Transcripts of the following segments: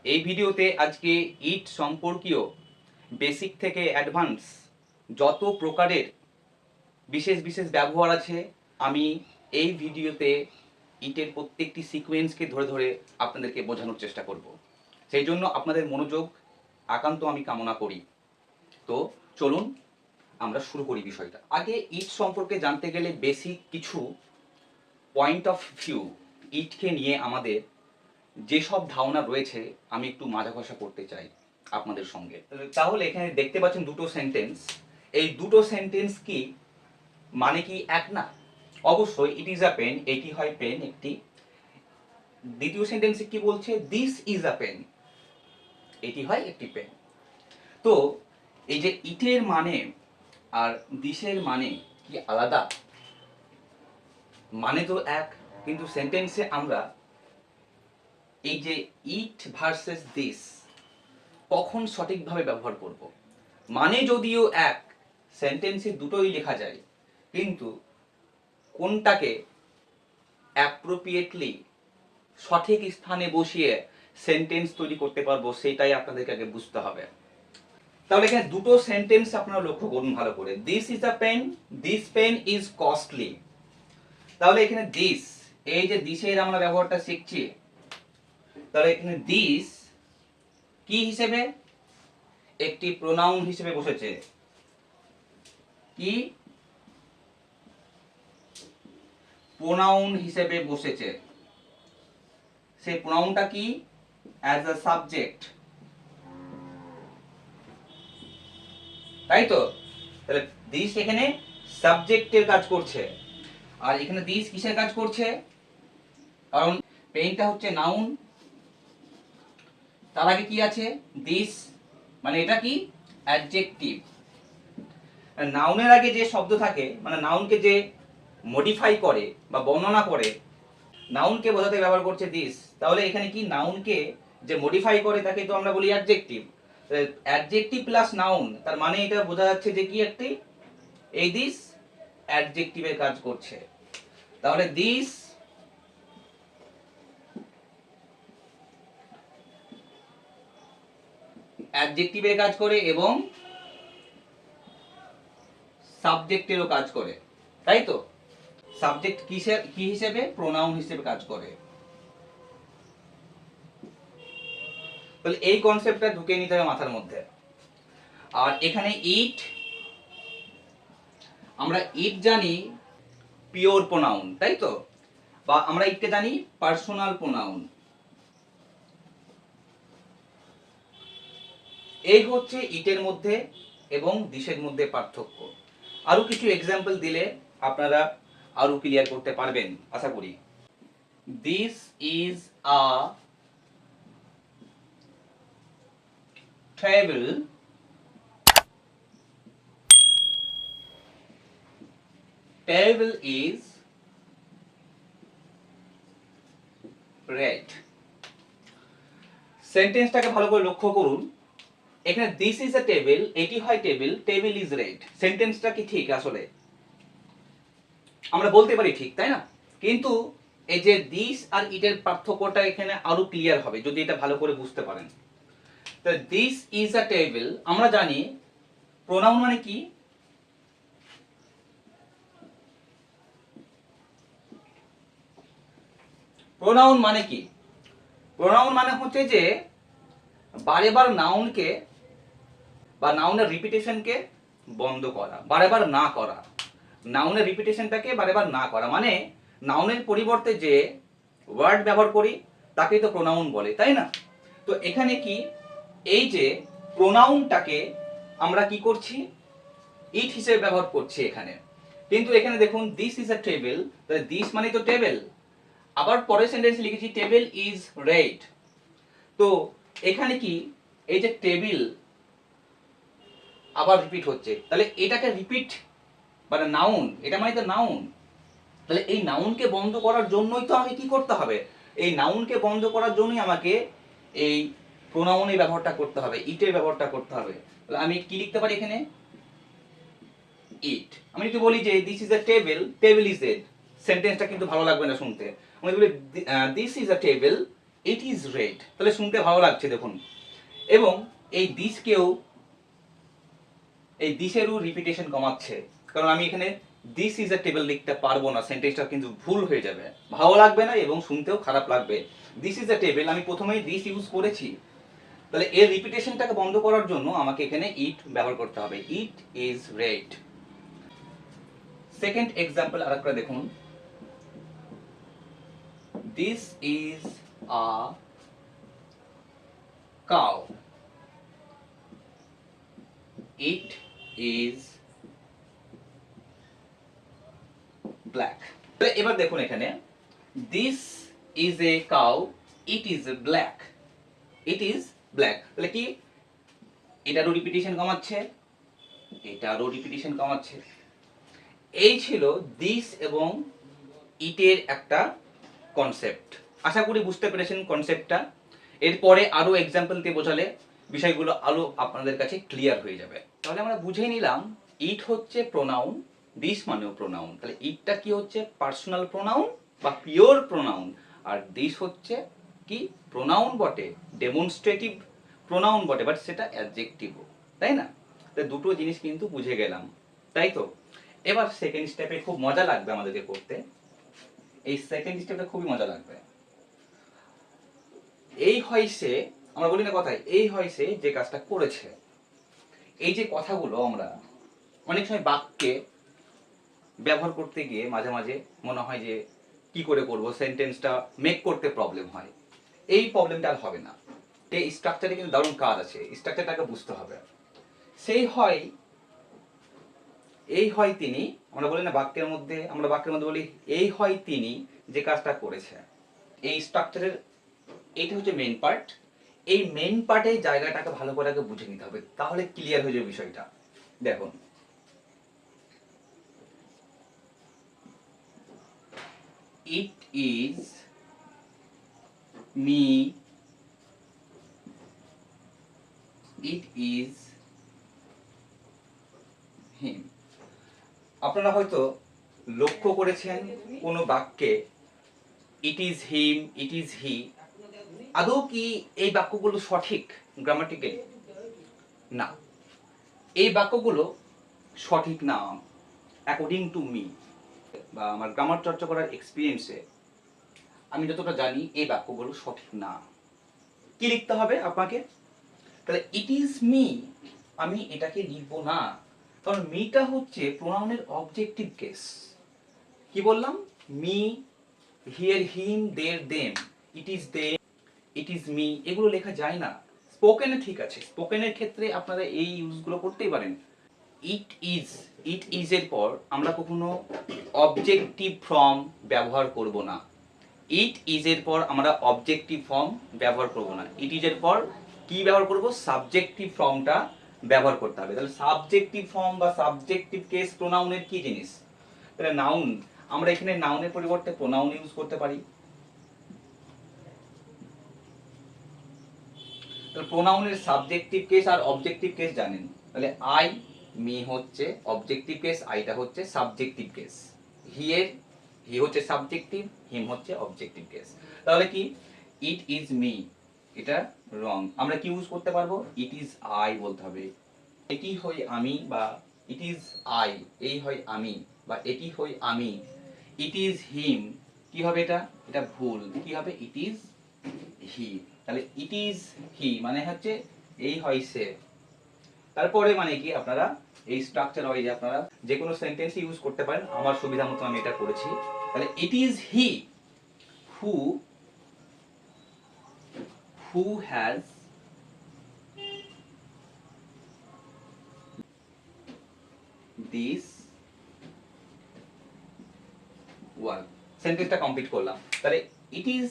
এই ভিডিওতে আজকে ইট সম্পর্কীয় বেসিক থেকে অ্যাডভান্স যত প্রকারের বিশেষ বিশেষ ব্যবহার আছে আমি এই ভিডিওতে ইটের প্রত্যেকটি সিকোয়েন্সকে ধরে ধরে আপনাদেরকে বোঝানোর চেষ্টা করব। সেই জন্য আপনাদের মনোযোগ একান্ত আমি কামনা করি। তো চলুন আমরা শুরু করি বিষয়টা। আগে ইট সম্পর্কে জানতে গেলে বেসিক কিছু পয়েন্ট অফ ভিউ ইটকে নিয়ে আমাদের যেসব ধারণা রয়েছে আমি একটু মাঝাঘষা করতে চাই আপনাদের সঙ্গে। তাহলে এখানে দেখতে পাচ্ছেন দুটো সেন্টেন্স। এই দুটো সেন্টেন্স কি মানে কি এক না? অবশ্যই ইট ইজ আ পেন, এটি হয় পেন একটি। দ্বিতীয় সেন্টেন্সে কি বলছে? দিস ইজ আ পেন, এটি হয় একটি পেন। তো এই যে ইটের মানে আর দিসের মানে কি আলাদা? মানে তো এক, কিন্তু সেন্টেন্সে আমরা এই যে ইট ভার্সেস দিস কখন সঠিকভাবে ব্যবহার করব? মানে যদিও এক, সেন্টেন্সে দুটোই লেখা যায়, কিন্তু কোনটাকে অ্যাপ্রোপ্রিয়েটলি সঠিক স্থানে বসিয়ে সেন্টেন্স তৈরি করতে পারবো সেটাই আপনাদেরকে আগে বুঝতে হবে। তাহলে এখানে দুটো সেন্টেন্স আপনারা লক্ষ্য করুন ভালো করে। This is a pen, this pen is costly. তাহলে এখানে দিস, এই যে দিসের আমরা ব্যবহারটা শিখছি, তাহলে এখানে দিস কি হিসেবে? একটি প্রোনাউন হিসেবে বসেছে। কি? প্রোনাউন হিসেবে বসেছে। সেই প্রোনাউনটা কি? অ্যাজ আ সাবজেক্ট, তাই তো? তাহলে দিস এখানে সাবজেক্টের কাজ করছে, আর এখানে দিস কিসের কাজ করছে? কারণ পেনটা হচ্ছে নাউন, তার আগে কি আছে? দিস, মানে এটা কি? অ্যাডজেক্টিভ। নাউনের আগে যে শব্দ থাকে, মানে নাউনকে যে মডিফাই করে বা বর্ণনা করে, নাউনকে বোঝাতে ব্যবহার করছে দিস। তাহলে এখানে কি নাউনকে যে মডিফাই করে তাকে তো আমরা বলি অ্যাডজেক্টিভ। অ্যাডজেক্টিভ প্লাস নাউন, তার মানে এটা বোঝা যাচ্ছে যে কি একটি এই দিস অ্যাডজেক্টিভের কাজ করছে। তাহলে দিস অ্যাডজেক্টিভের কাজ করে এবং সাবজেক্টেরও কাজ করে, তাই তো? সাবজেক্ট কিসের কি হিসেবে? প্রোনাউন হিসেবে কাজ করে। তাহলে এই কনসেপ্টটা ঢুকে নিতে হবে মাথার মধ্যে। আর এখানে ইট, আমরা ইট জানি পিওর প্রোনাউন, তাই তো? বা আমরা ইটকে জানি পার্সোনাল প্রোনাউন। এই হচ্ছে ইটের মধ্যে এবং দিসের মধ্যে পার্থক্য। আরো কিছু এক্সাম্পল দিলে আপনারা আরো ক্লিয়ার করতে পারবেন আশা করি। This is a table, table is red. সেন্টেন্সটাকে ভালো করে লক্ষ্য করুন। এখানে দিস ইজ আ টেবিল, এটি হয় টেবিল, টেবিল ইজ রেড। সেন্টেন্সটা কি ঠিক? আসলে আমরা বলতে পারি ঠিক, তাই না? কিন্তু এই যে দিস আর ইটের পার্থক্যটা এখানে আরো ক্লিয়ার হবে যদি এটা ভালো করে বুঝতে পারেন। তো দিস ইজ আ টেবিল, আমরা জানি প্রোনাউন মানে কি? প্রোনাউন মানে কি? প্রোনাউন মানে হচ্ছে যে বারে বার নাউনকে বা নাউনের রিপিটেশনকে বন্ধ করা, বারে বার না করা। নাউনের রিপিটেশনটাকে বারে বার না করা, মানে নাউনের পরিবর্তে যে ওয়ার্ড ব্যবহার করি তাকেই তো প্রোনাউন বলে, তাই না? তো এখানে কি এই যে প্রোনাউনটাকে আমরা কি করছি? ইট হিসেবে ব্যবহার করছি এখানে। কিন্তু এখানে দেখুন দিস ইজ আ টেবিল, তাহলে দিস মানে তো টেবিল। আবার পরের সেন্টেন্সে লিখেছি টেবিল ইজ রেড। তো এখানে কি এই যে টেবিল আবার রিপিট হচ্ছে, তাহলে এটাকে রিপিট মানে নাউন, এটা মানে তো নাউন। তাহলে এই নাউনকে বন্ধ করার জন্যই তো আমাকে কি করতে হবে? এই নাউনকে বন্ধ করার জন্যই আমাকে এই প্রোনাউনের ব্যবহারটা করতে হবে, ইটের ব্যবহারটা করতে হবে। তাহলে আমি কি লিখতে পারি এখানে? ইট। আমি যদি বলি যে this is a table, table is it, সেন্টেন্সটা কিন্তু ভালো লাগবে না শুনতে। আমি বলি this is a table, it is red, তাহলে শুনতে ভালো লাগছে দেখুন। এবং এই দিসকেও, এই দিসেরও রিপিটেশন কমাচ্ছে, কারণ আমি এখানে দিস ইজ এ টেবিল লিখতে পারবো না, সেন্টেন্সটা কিন্তু ভুল হয়ে যাবে, ভালো লাগবে না এবং শুনতেও খারাপ লাগবে। দিস ইজ এ টেবিল, আমি প্রথমেই দিস ইউজ করেছি, তাহলে এর রিপিটেশনটাকে বন্ধ করার জন্য আমাকে এখানে ইট ব্যবহার করতে হবে। It is red. Second example আরেকটা দেখুন, this is a cow, it is black. এবার দেখুন এখানে, this is a cow, it is black, it is black, তাহলে কি এটারও রিপিটেশন কমাচ্ছে, এটারও রিপিটেশন কমাচ্ছে। এই ছিল দিস এবং ইটের একটা কনসেপ্ট। আশা করি বুঝতে পেরেছেন কনসেপ্টটা। এরপরে আরো এক্সাম্পল দিয়ে বোঝালে বিষয়গুলো আরো আপনাদের কাছে ক্লিয়ার হয়ে যাবে। তাহলে আমরা বুঝে নিলাম ইট হচ্ছে প্রোনাউন, দিস মানেও প্রোনাউন। তাহলে ইটটা কি হচ্ছে পার্সোনাল প্রোনাউন বা পিওর প্রোনাউন, আর দিস হচ্ছে কি প্রোনাউন বটে, ডেমনস্ট্রেটিভ প্রোনাউন বটে, বাট সেটা অ্যাডজেক্টিভ, তাই না? তাই দুটো জিনিস কিন্তু বুঝে গেলাম, তাই তো? এবার সেকেন্ড স্টেপে খুব মজা লাগবে আমাদেরকে করতে, এই সেকেন্ড স্টেপটা খুবই মজা লাগবে। এই হয় সে, আমরা বলি না কথায়, এই হয় সে যে কাজটা করেছে। এই যে কথাগুলো আমরা অনেক সময় বাক্যে ব্যবহার করতে গিয়ে মাঝে মাঝে মনে হয় যে কি করে করব, সেন্টেন্সটা মেক করতে প্রবলেম হয়। এই প্রবলেমটা আর হবে না। এই স্ট্রাকচারে কিন্তু দারুণ কাজ আছে, স্ট্রাকচারটাকে বুঝতে হবে। সেই হয়, এই হয় তিনি, আমরা বলি না বাক্যের মধ্যে, আমরা বাক্যের মধ্যে বলি এই হয় তিনি যে কাজটা করেছে। এই স্ট্রাকচারের এইটা হচ্ছে মেইন পার্ট। এই মেইন পার্টের জায়গাটাকে ভালো করে আগে বুঝে নিতে হবে, তাহলে ক্লিয়ার হয়ে যাবে বিষয়টা। দেখুন, it is me, it is him. আপনারা হয়তো লক্ষ্য করেছেন কোনো বাক্যে ইট is him, it is he, আদৌ কি এই বাক্যগুলো সঠিক গ্রামাটিক্যালি? না, এই বাক্যগুলো সঠিক না অ্যাকর্ডিং টু মি, বা আমার গ্রামার চর্চা করার এক্সপিরিয়েন্সে আমি যতটা জানি এই বাক্যগুলো সঠিক না। কি লিখতে হবে আপনাকে? তাহলে ইট ইজ মি, আমি এটাকে লিখবো না, কারণ মিটা হচ্ছে প্রোনাউনের অবজেক্টিভ কেস। কি বললাম? Me, her, him, their, them, it is they, it is me, এগুলো লেখা যায় না। স্পোকেনে ঠিক আছে, স্পোকেনের ক্ষেত্রে আপনারা এই ইউজগুলো করতেই পারেন। ইট ইজ, ইট ইজ এর পর আমরা কখনো অবজেক্টিভ ফর্ম ব্যবহার করব না। ইট ইজ এর পর আমরা অবজেক্টিভ ফর্ম ব্যবহার করব না। ইট ইজ এর পর কি ব্যবহার করব? সাবজেক্টিভ ফর্মটা ব্যবহার করতে হবে। তাহলে সাবজেক্টিভ ফর্ম বা সাবজেক্টিভ কেস প্রোনাউনের কি জিনিস? তাহলে নাউন, আমরা এখানে নাউনের পরিবর্তে প্রোনাউন ইউজ করতে পারি। তাহলে প্রোনাউনের সাবজেক্টিভ কেস আর অবজেক্টিভ কেস জানেন। তাহলে আই, মি হচ্ছে অবজেক্টিভ কেস, আইটা হচ্ছে সাবজেক্টিভ কেস। হিয়ের, হি হচ্ছে সাবজেক্টিভ, হিম হচ্ছে অবজেক্টিভ কেস। তাহলে কি ইট ইজ মি, এটা রং, আমরা কি ইউজ করতে পারবো? ইট ইজ আই বলতে হবে। এটি হই আমি, বা ইট ইজ আই, এই হয় আমি, বা এটি হই আমি। ইট ইজ হিম, কি হবে এটা? এটা ভুল, কি হবে? It is he. তাহলে ইট ইজ হি মানে হচ্ছে এই হয় সে। তারপরে মানে কি আপনারা এই স্ট্রাকচার ওয়াইজ আপনারা যে কোনো সেন্টেন্স ইউজ করতে পারেন, আমার সুবিধা মতো আমি এটা করেছি। তাহলে it is he who, who has this work. সেন্টেন্সটা কমপ্লিট করলাম। তাহলে it is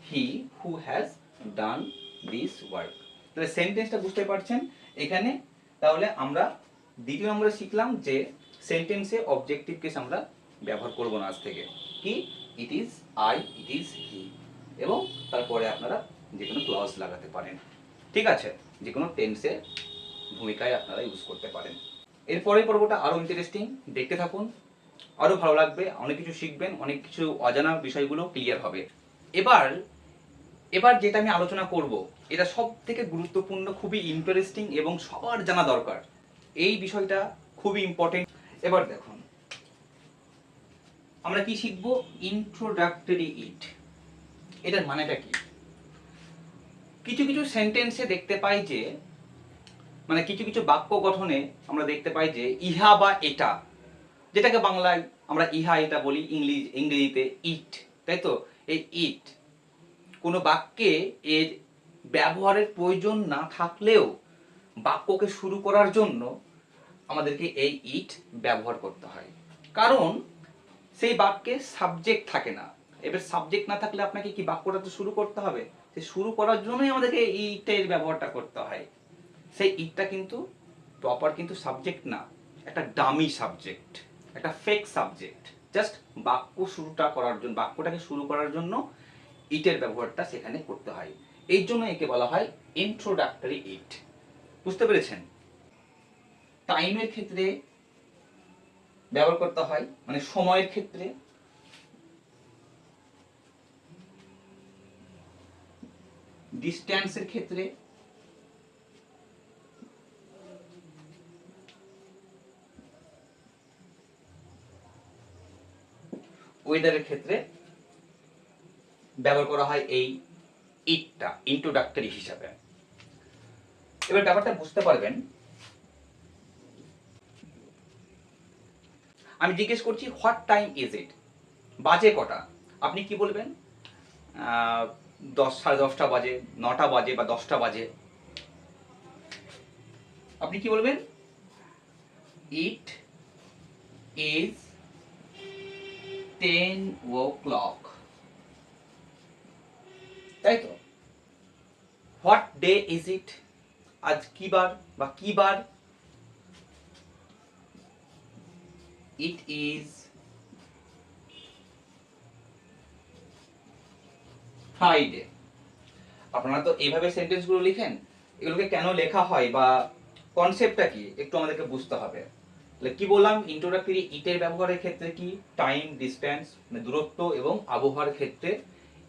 he who has done this work. তাহলে সেন্টেন্সটা বুঝতে পারছেন এখানে। তাহলে আমরা দ্বিতীয় নম্বরে শিখলাম যে সেন্টেন্সে অবজেক্টিভ কেস আমরা ব্যবহার করব না আজ থেকে। কি? It is I, it is he, এবং তারপরে আপনারা যে কোনো ক্লজ লাগাতে পারেন। ঠিক আছে? যে কোনো টেন্সের ভূমিকায় আপনারা ইউজ করতে পারেন। এরপরের পর্বটা আরো ইন্টারেস্টিং, দেখতে থাকুন, আরো ভালো লাগবে, অনেক কিছু শিখবেন, অনেক কিছু অজানা বিষয়গুলো ক্লিয়ার হবে। এবার এবার যেটা আমি আলোচনা করব এটা সব থেকে গুরুত্বপূর্ণ, খুবই ইন্টারেস্টিং এবং সবার জানা দরকার। এই বিষয়টা খুবই ইম্পর্টেন্ট। এবার দেখুন আমরা কি শিখবো, ইন্ট্রোডাক্টরি ইট। এটার মানেটা কি? কিছু কিছু সেন্টেন্সে দেখতে পাই যে, মানে কিছু কিছু বাক্য গঠনে আমরা দেখতে পাই যে ইহা বা এটা, যেটাকে বাংলায় আমরা ইহা এটা বলি, ইংরেজিতে ইট, তাই তো? এই ইট কোনো বাক্যে এর ব্যবহারের প্রয়োজন না থাকলেও বাক্যকে শুরু করার জন্য আমাদেরকে এই ইট ব্যবহার করতে হয়, কারণ সেই বাক্যে সাবজেক্ট থাকে না। এবার সাবজেক্ট না থাকলে আপনাকে কি বাক্যটা তো শুরু করতে হবে, সেই শুরু করার জন্যই আমাদেরকে এই ইটের ব্যবহারটা করতে হয়। সেই ইটটা কিন্তু প্রপার কিন্তু সাবজেক্ট না, একটা ডামি সাবজেক্ট, একটা ফেক সাবজেক্ট। জাস্ট বাক্য শুরুটা করার জন্য, বাক্যটাকে শুরু করার জন্য ইটের ব্যবহারটা সেখানে করতে হয়। এই জন্য একে বলা হয় ইন্ট্রোডাক্টরি ইট। বুঝতে পেরেছেন? টাইমের ক্ষেত্রে ব্যবহার করতে হয়, মানে সময়ের ক্ষেত্রে, ডিস্ট্যান্সের ক্ষেত্রে, ওয়েদারের ক্ষেত্রে ব্যবহার করা হয় এই ইটটা ইন্ট্রোডাক্টরি হিসাবে। এবার ব্যাপারটা বুঝতে পারবেন, আমি জিজ্ঞেস করছি হোয়াট টাইম ইজ ইট, বাজে কটা? আপনি কি বলবেন? 10, 10:30 বাজে, 9টা বাজে বা 10টা বাজে। আপনি কি বলবেন? ইট ইজ 10 o'clock, তাই তো? হোয়াট ডে ইজ ইট, আজ কি বার বা কি বার? It is Friday. আপনারা তো এইভাবে সেন্টেন্সগুলো লিখেন, এগুলোকে কেন লেখা হয় বা কনসেপ্টটা কি একটু আমাদেরকে বুঝতে হবে। তাহলে কি বললাম, ইন্ট্রোডাক্টরি ইটের ব্যবহারের ক্ষেত্রে কি টাইম, ডিসটেন্স মানে দূরত্ব এবং আবহাওয়ার ক্ষেত্রে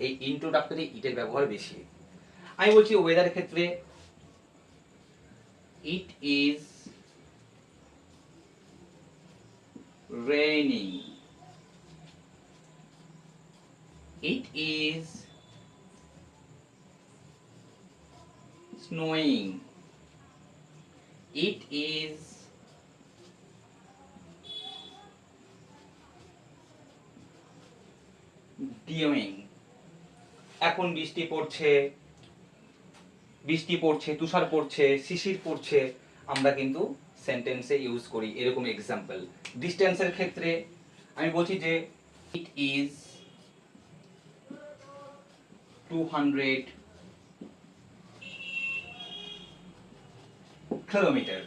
এই ইন্ট্রোডাক্টরি ইটের ব্যবহার বেশি। আমি বলছি ওয়েদারের ক্ষেত্রে ইট is raining, it is snowing, it is dewing। এখন বৃষ্টি পড়ছে, তুষার পড়ছে, শিশির পড়ছে, আমরা কিন্তু সেন্টেন্সে ইউজ করি এরকম এক্সাম্পল। ডিস্টেন্সের ক্ষেত্রে আমি বলছি যে ইট ইজ 200 কিলোমিটার।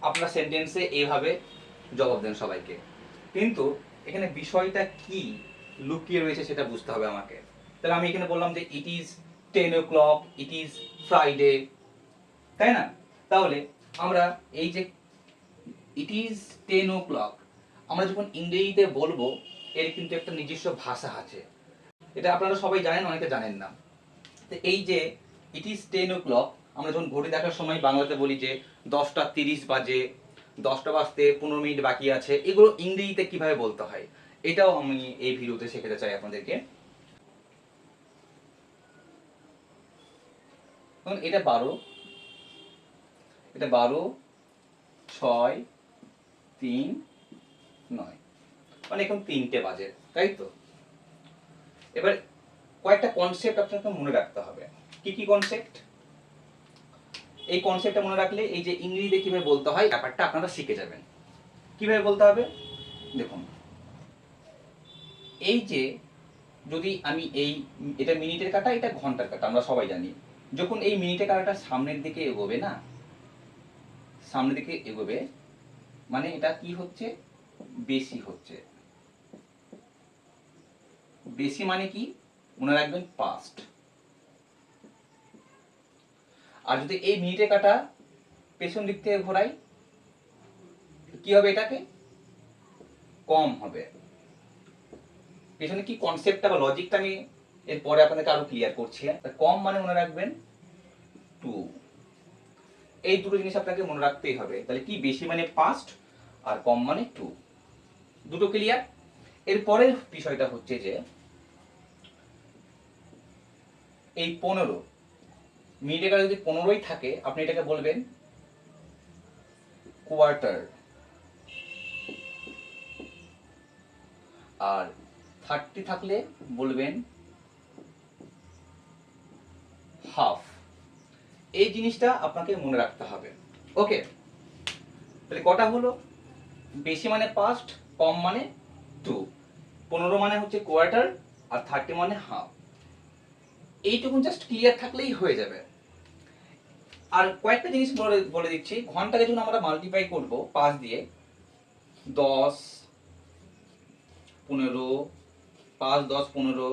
আপনারা সেন্টেন্সে এইভাবে জবাব দেন সবাইকে, কিন্তু এখানে বিষয়টা কি লুকিয়ে রয়েছে সেটা বুঝতে হবে আমাকে। তাহলে আমি এখানে বললাম যে it is 10 o'clock, it is Friday, তাই না? তাহলে আমরা এই যে ইট ইজ 10 o'clock আমরা যখন ইংরেজিতে বলবো এর কিন্তু একটা নিজস্ব ভাষা আছে, এটা আপনারা সবাই জানেন, অনেকে জানেন না। তো এই যে ইট ইজ 10 o'clock আমরা যখন ঘড়ি দেখার সময় বাংলাতে বলি যে 10টা 30 বাজে, 10টা বাজতে 15 মিনিট বাকি আছে, এগুলো ইংরেজিতে কিভাবে বলতে হয় এটাও আমি এই ভিডিওতে শেখাতে চাই আপনাদেরকে। এটা 12, এটা 12, 6, 3, 9, মানে এখন 3টে বাজে, তাই তো? এবার কয়েকটা কনসেপ্ট আপনাকে মনে রাখতে হবে। কি কি কনসেপ্ট? এই কনসেপ্টটা মনে রাখলে এই যে ইংরেজিতে কিভাবে বলতে হয় ব্যাপারটা আপনারা শিখে যাবেন। কিভাবে বলতে হবে দেখুন, এই যে যদি আমি এটা মিনিটের কাটা, এটা ঘন্টার কাটা, আমরা সবাই জানি। যখন এই মিনিটের কাটাটা সামনের দিকে এগোবে না, সামনের দিকে এগোবে মানে এটা কি হচ্ছে, বেশি হচ্ছে। বেশি মানে কি মনে রাখবেন, পাস্ট। আর যদি এই মিনিটের কাটা পেছন দিক থেকে ঘোরাই কি হবে, এটাকে কম হবে। পেছনে কি কনসেপ্টটা বা লজিকটা আমি এরপরে আপনাদেরকে আরো ক্লিয়ার করছি। কম মানে মনে রাখবেন 2, এই দুটো জিনিস আপনাকে মনে রাখতেই হবে। তাহলে কি, বেশি মানে পাস্ট আর কম মানে 2, দুটো ক্লিয়ার। এরপরের বিষয়টা হচ্ছে যে এই 15 মিনিটের কাছে যদি 15ই থাকে, আপনি এটাকে বলবেন কোয়ার্টার, আর 30 থাকলে বলবেন হাফ। এই জিনিসটা আপনাকে মনে রাখতে হবে। ওকে, তাহলে কটা হলো? বেশি মানে পাস্ট, কম মানে 2, 15 মানে হচ্ছে কোয়ার্টার, আর 30 মানে হাফ। এইটুকুন জাস্ট ক্লিয়ার থাকলেই হয়ে যাবে। আর কয়েকটা জিনিস বলে দিচ্ছি। ঘন্টাকে যখন আমরা মাল্টিপ্লাই করব 5 দিয়ে, 10, 15, 5, 10, 15,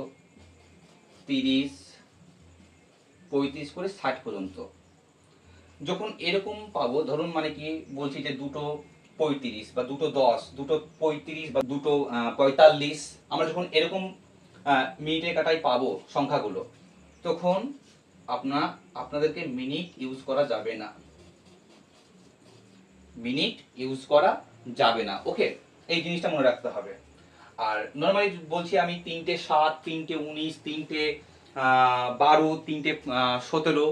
30, 35 করে 60 পর্যন্ত যখন এরকম পাবো, ধরুন মানে কি বলছি যে 2:35 বা 2:10, 2:35 বা 2:45, আমরা যখন এরকম মিনিটের কাটায় পাবো সংখ্যাগুলো, তখন আপনাদেরকে মিনিট ইউজ করা যাবে না, মিনিট ইউজ করা যাবে না। ওকে, এই জিনিসটা মনে রাখতে হবে। আর নর্মালি বলছি আমি 3:07, 3:19, 3:12, 3:17,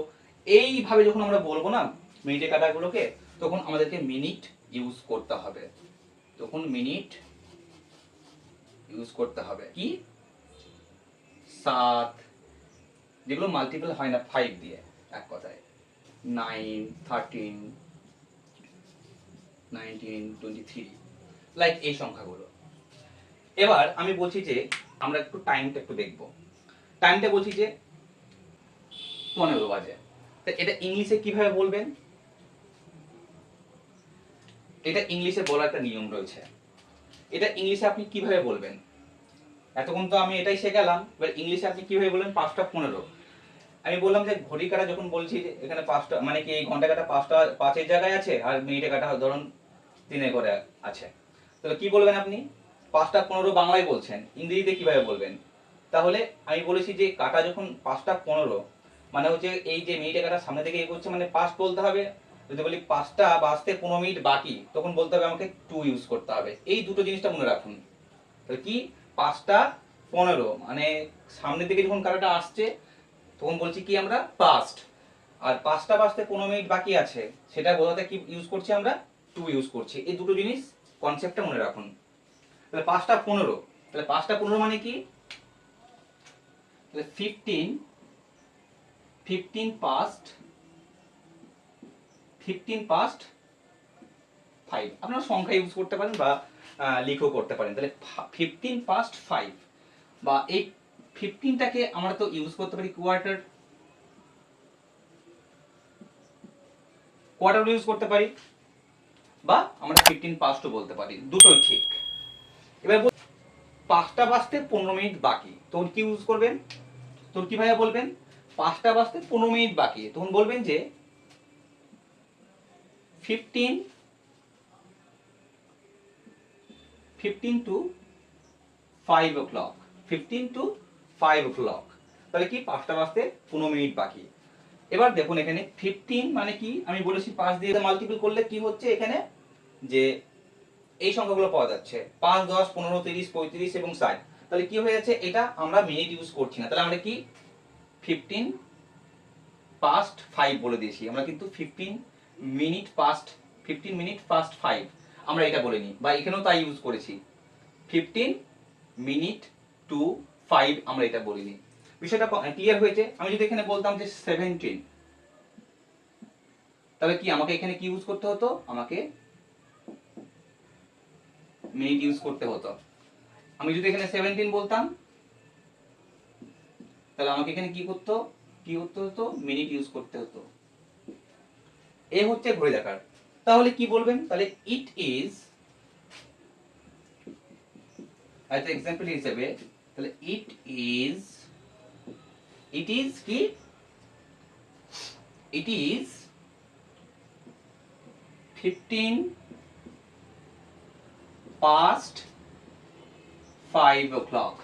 এইভাবে যখন আমরা বলবো না মিনিটের কাটাগুলোকে, তখন আমাদেরকে মিনিট ইউজ করতে হবে, তখন মিনিট ইউজ করতে হবে। কি 7, যেগুলো মাল্টিপল হয় না 5 দিয়ে, এক কথায় 9, 13, 19, 23, লাইক এই সংখ্যাগুলো। এবার আমি বলছি যে আমরা একটু টাইমটা একটু দেখব। টাইমটা বলছি যে 15 বাজে। তো এটা ইংলিশে কিভাবে বলবেন? এটা ইংলিশে বলার একটা নিয়ম রয়েছে। এটা ইংলিশে আপনি কিভাবে বলবেন? এতক্ষণ তো আমি এটাই শেখালাম, এবার ইংলিশে আপনি কিভাবে বলবেন? 5:15। আমি বললাম যে ঘড়ি কাটা যখন বলছি যে এখানে 5টা, মানে কি এই ঘন্টা কাটা 5টা 5-এর জায়গায় আছে, আর মিনিটে কাটা ধরুন 3-এর করে আছে, তাহলে কি বলবেন আপনি? 5:15 বাংলায় বলছেন, ইংরেজিতে কিভাবে বলবেন? তাহলে আমি বলেছি যে কাটা যখন 5:15, মানে হচ্ছে এই যে মিনিটে কাটা সামনে থেকে এগোচ্ছে, মানে পাস্ট বলতে হবে। যদি বলি 5টা বাজতে 15 মিনিট বাকি, তখন বলতে হবে আমাকে 2 ইউজ করতে হবে। এই দুটো জিনিসটা মনে রাখুন। তাহলে কি 5:15, মানে সামনে থেকে যখন কাটাটা আসছে, তখন বলছি কি আমরা পাস্ট। আর 5টা বাজতে 15 মিনিট বাকি আছে, সেটা বোঝাতে কি ইউজ করছি আমরা? 2 ইউজ করছি। এই দুটো জিনিস কনসেপ্টটা মনে রাখুন। তাহলে 5:15, তাহলে 5:15 মানে কি? তাহলে 15 past 5। আপনারা সংখ্যা ইউজ করতে পারেন বা লিখেও করতে পারেন। তাহলে 15 past 5, বা এই 15টাকে আমরা তো ইউজ করতে পারি কোয়ার্টার ইউজ করতে পারি, বা আমরা 15 pastও বলতে পারি, দুটোই ঠিক। এবার 5টা বাজতে 15 মিনিট বাকি, তখন কি ইউজ করবেন? তখন কিভাবে বলবেন? 5টা বাজতে 15 মিনিট বাকি, তখন বলবেন যে 15 to 5 o'clock, 15 to 5 o'clock। তাহলে কি 5টা বাজতে 15 মিনিট বাকি। এবার দেখুন এখানে 15 মানে কি, আমি বলেছি 5 দিয়ে মাল্টিপল করলে কি হচ্ছে এখানে, যে এই সংখ্যাগুলো পাওয়া যাচ্ছে 5, 10, 15, 30, 35 এবং 60। তাহলে কি হয়ে যাচ্ছে, এটা আমরা মিনিট ইউজ করছি না, তাহলে আমরা কি 15 past 5 বলে দিয়েছি। আমরা কিন্তু 15 মিনিট past 5 আমরা এটা বলিনি, বা এখানেও তাই ইউজ করেছি, 15 মিনিট টু 5 আমরা এটা বলিনি। বিষয়টা ক্লিয়ার হয়েছে? আমি যদি এখানে বলতাম যে 17, তাহলে কি আমাকে এখানে কি ইউজ করতে হতো? আমাকে মিনিট ইউজ করতে হতো। আমি যদি এখানে 17 বলতাম, তাহলে আমাকে এখানে কি করতে হতো? মিনিট ইউজ করতে হতো। এ হচ্ছে ঘড়ি দেখার। তাহলে কি বলবেন? তাহলে ইট ইজ, একটা এক্সাম্পল হিসেবে, তাহলে ইট ইজ কি, ইট ইজ 15 past 5 o'clock।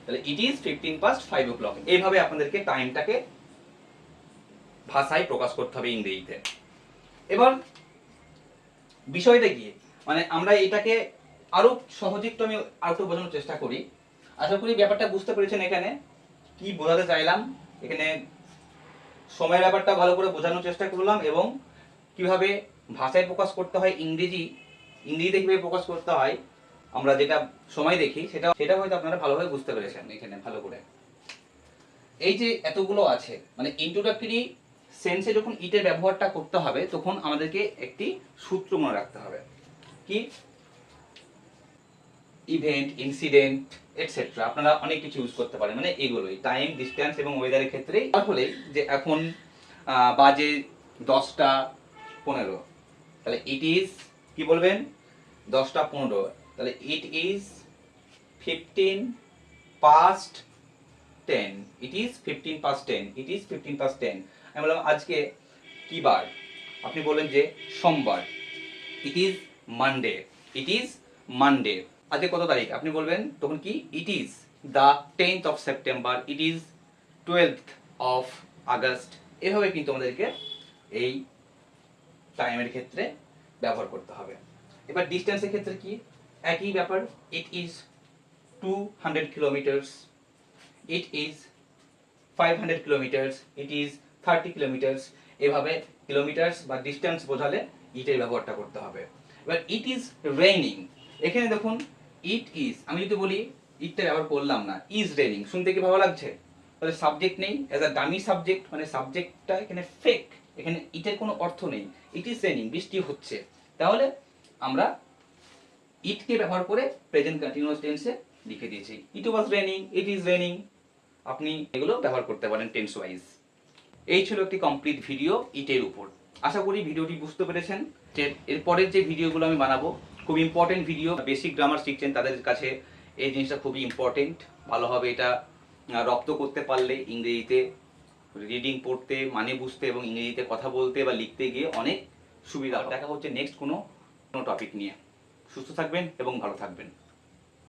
তাহলে ইট ইজ 5:15 এইভাবে আপনাদেরকে টাইমটাকে ভাষায় প্রকাশ করতে হবে ইংরেজিতে। এবার বিষয়টা কি, মানে আমরা এটাকে আরো সহজে একটু আমি আরো একটু বোঝানোর চেষ্টা করি। আশা করি ব্যাপারটা বুঝতে পেরেছেন। এখানে কি বোঝাতে চাইলাম, এখানে সময়ের ব্যাপারটা ভালো করে বোঝানোর চেষ্টা করলাম, এবং কিভাবে ভাষায় প্রকাশ করতে হয় ইংরেজিতে কিভাবে প্রকাশ করতে হয় আমরা যেটা সময় দেখি, সেটা হয়তো আপনারা ভালোভাবে বুঝতে পেরেছেন। এখানে ভালো করে এই যে এতগুলো আছে, মানে ইন্ট্রোডাক্টরি সেন্সে যখন ইটের ব্যবহারটা করতে হবে তখন আমাদেরকে একটি সূত্র মনে রাখতে হবে। কি? Event, incident, etcetera. আপনারা অনেক কিছু ইউজ করতে পারেন, মানে এগুলোই টাইম, ডিস্টেন্স এবং ওয়েদারের ক্ষেত্রে। তাহলে যে এখন বাজে 10:15, তাহলে ইট ইজ কি বলবেন? 10:15। তাহলে it is 15:10। It is 15:10। It is 15:10। আমি বললাম আজকে কি বার? আপনি বললেন যে সোমবার। It is Monday. It is Monday. আজকে কত তারিখ? আপনি বলবেন তখন কি? It is the 10th of September। It is 12th of August। এভাবে কিন্তু আমাদেরকে এই টাইমের ক্ষেত্রে ব্যবহার করতে হবে। এবার ডিস্টেন্সের ক্ষেত্রে কি? একই ব্যাপার। It is 200 kilometres. It is 500 kilometres. It is 30 kilometres. এভাবে কিলোমিটার্স বা ডিস্টেন্স বোঝালে ইটের ব্যবহারটা করতে হবে। এবার ইট ইজ রেইনিং। এখানে দেখুন ইট ইজ, আমি যদি বলি ইটটা ব্যবহার করলাম না, ইজ রেইনিং, শুনতে কি ভালো লাগছে? তাহলে সাবজেক্ট নেই, অ্যাজ আ ডামি সাবজেক্ট, মানে সাবজেক্টটা এখানে ফেক, এখানে ইটের কোনো অর্থ নেই। ইট ইজ রেইনিং, বৃষ্টি হচ্ছে। তাহলে আমরা ইটকে ব্যবহার করে প্রেজেন্ট কন্টিনিউয়াস টেন্সে লিখে দিয়েছি। It was raining, it is raining. আপনি এগুলো ব্যবহার করতে পারেন টেন্স ওয়াইজ। এই ছিল একটি কমপ্লিট ভিডিও ইটের উপর। আশা করি ভিডিওটি বুঝতে পেরেছেন। এরপরের যে ভিডিওগুলো আমি বানাবো খুব ইম্পর্টেন্ট ভিডিও। বেসিক গ্রামার শিখছেন তাদের কাছে এই জিনিসটা খুবই ইম্পর্টেন্ট। ভালোভাবে এটা রপ্ত করতে পারলে ইংরেজিতে রিডিং পড়তে, মানে বুঝতে এবং ইংরেজিতে কথা বলতে বা লিখতে গিয়ে অনেক সুবিধা। দেখা হচ্ছে নেক্সট কোনো টপিক নিয়ে। সুস্থ থাকবেন এবং ভালো থাকবেন।